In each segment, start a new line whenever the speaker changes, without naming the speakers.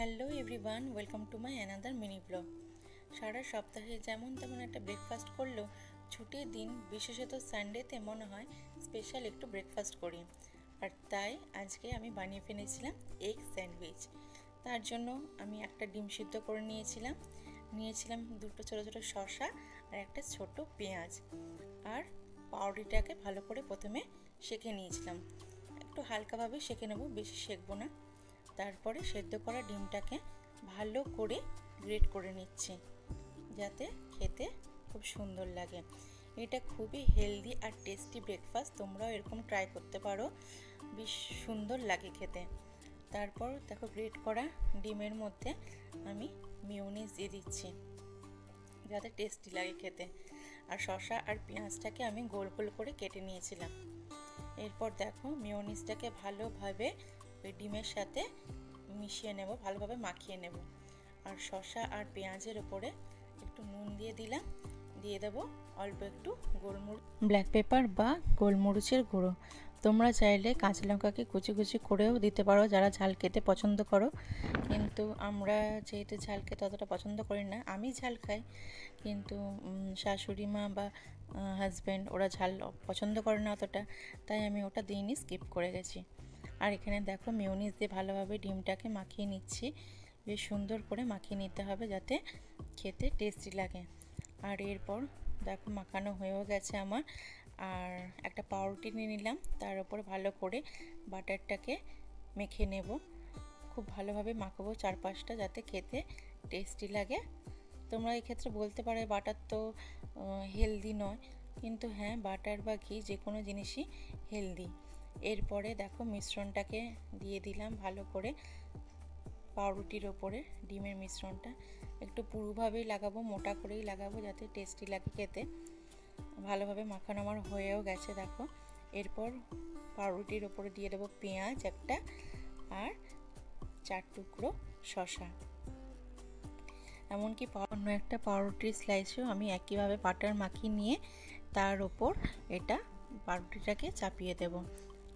Hello everyone, welcome to my another mini blog. সারা সপ্তাহে যেমন তেমন একটা ব্রেকফাস্ট করলেও ছুটির দিন বিশেষত সানডেতে মনে হয় স্পেশাল একটু ব্রেকফাস্ট করি। আর তাই আজকে আমি বানিয়ে ফেলেছিলাম এগ স্যান্ডউইচ। তার জন্য আমি একটা ডিম সিদ্ধ করে নিয়েছিলাম দুটো ছোটো ছোটো শসা আর একটা ছোট পেঁয়াজ, আর পাউরুটিটাকে ভালো করে প্রথমে সেঁকে নিয়েছিলাম। একটু হালকাভাবে সেঁকে নেবো, বেশি সেঁকবো না। তারপরে সেদ্ধ করা ডিমটাকে ভালো করে গ্রেট করে নিচ্ছি যাতে খেতে খুব সুন্দর লাগে। এটা খুবই হেলদি আর টেস্টি ব্রেকফাস্ট, তোমরাও এরকম ট্রাই করতে পারো, বেশ সুন্দর লাগে খেতে। তারপর দেখো, গ্রেট করা ডিমের মধ্যে আমি মিয়োনিজ দিয়ে দিচ্ছি যাতে টেস্টি লাগে খেতে। আর শসা আর পেঁয়াজটাকে আমি গোল গোল করে কেটে নিয়েছিলাম। এরপর দেখো, মিয়োনিজটাকে ভালোভাবে ওই ডিমের সাথে মিশিয়ে নেব, ভালোভাবে মাখিয়ে নেব। আর শসা আর পেঁয়াজের ওপরে একটু নুন দিয়ে দেবো অল্প একটু ব্ল্যাক পেপার বা গোলমরিচের গুঁড়ো। তোমরা চাইলে কাঁচা লঙ্কাকে কুচি কুচি করেও দিতে পারো যারা ঝাল খেতে পছন্দ করো, কিন্তু আমরা যেহেতু ঝাল খেতে অতটা পছন্দ করি না, আমি ঝাল খাই কিন্তু শাশুড়ি মা বা হাজব্যান্ড ওরা ঝাল পছন্দ করে না অতটা, তাই আমি ওটা দিইনি, স্কিপ করে গেছি। আর এখানে দেখো, মিয়োনিজ দিয়ে ভালোভাবে ডিমটাকে মাখিয়ে নিচ্ছি। বেশ সুন্দর করে মাখিয়ে নিতে হবে যাতে খেতে টেস্টি লাগে। আর এরপর দেখো, মাখানো হয়েও গেছে আমার। আর একটা পাউরুটি নিয়ে নিলাম, তার উপর ভালো করে বাটারটাকে মেখে নেব। খুব ভালোভাবে মাখাবো চারপাশটা যাতে খেতে টেস্টি লাগে। তোমরা এক্ষেত্রে বলতে পারো বাটার তো হেলদি নয়, কিন্তু হ্যাঁ, বাটার বা ঘি যে কোনো জিনিসই হেলদি। এরপরে দেখো, মিশ্রণটাকে দিয়ে দিলাম ভালো করে পাউরুটির ওপরে। ডিমের মিশ্রণটা একটু পুরোভাবেই লাগাবো, মোটা করেই লাগাবো যাতে টেস্টি লাগে খেতে। ভালোভাবে মাখানো আমার হয়েও গেছে দেখো। এরপর পাউরুটির ওপরে দিয়ে দেবো পেঁয়াজ একটা আর 4 টুকরো শসা। এমনকি অন্য একটা পাউরুটির স্লাইসও আমি একইভাবে বাটার মাখিয়ে নিয়ে তার ওপর এটা পাউরুটিটাকে চাপিয়ে দেব।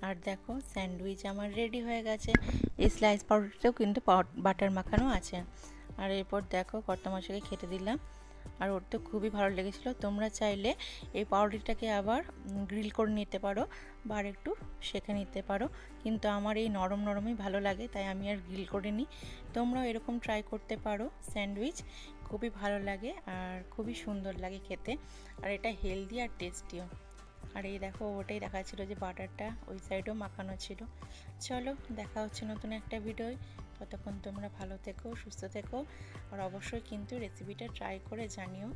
আর দেখো, স্যান্ডউইচ আমার রেডি হয়ে গেছে। এই স্লাইস পাউরুটিতেও কিন্তু বাটার মাখানো আছে। আর এরপর দেখো, কর্তামশাইকে খেতে দিলাম, আর ওর তো খুবই ভালো লেগেছিলো। তোমরা চাইলে এই পাউরুটিটাকে আবার গ্রিল করে নিতে পারো বা আর একটু সেঁকে নিতে পারো, কিন্তু আমার এই নরম নরমই ভালো লাগে তাই আমি আর গ্রিল করে নিই। তোমরাও এরকম ট্রাই করতে পারো। স্যান্ডউইচ খুবই ভালো লাগে আর খুবই সুন্দর লাগে খেতে, আর এটা হেলদি আর টেস্টিও। আর এই দেখো, ওটাই দেখাচ্ছিল যে বাটারটা ওই সাইডেও মাখানো ছিল। চলো, দেখা হচ্ছে নতুন একটা ভিডিও। ততক্ষণ তোমরা ভালো থেকো, সুস্থ থেকো, আর অবশ্যই কিন্তু রেসিপিটা ট্রাই করে জানিও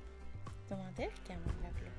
তোমাদের কেমন লাগলো।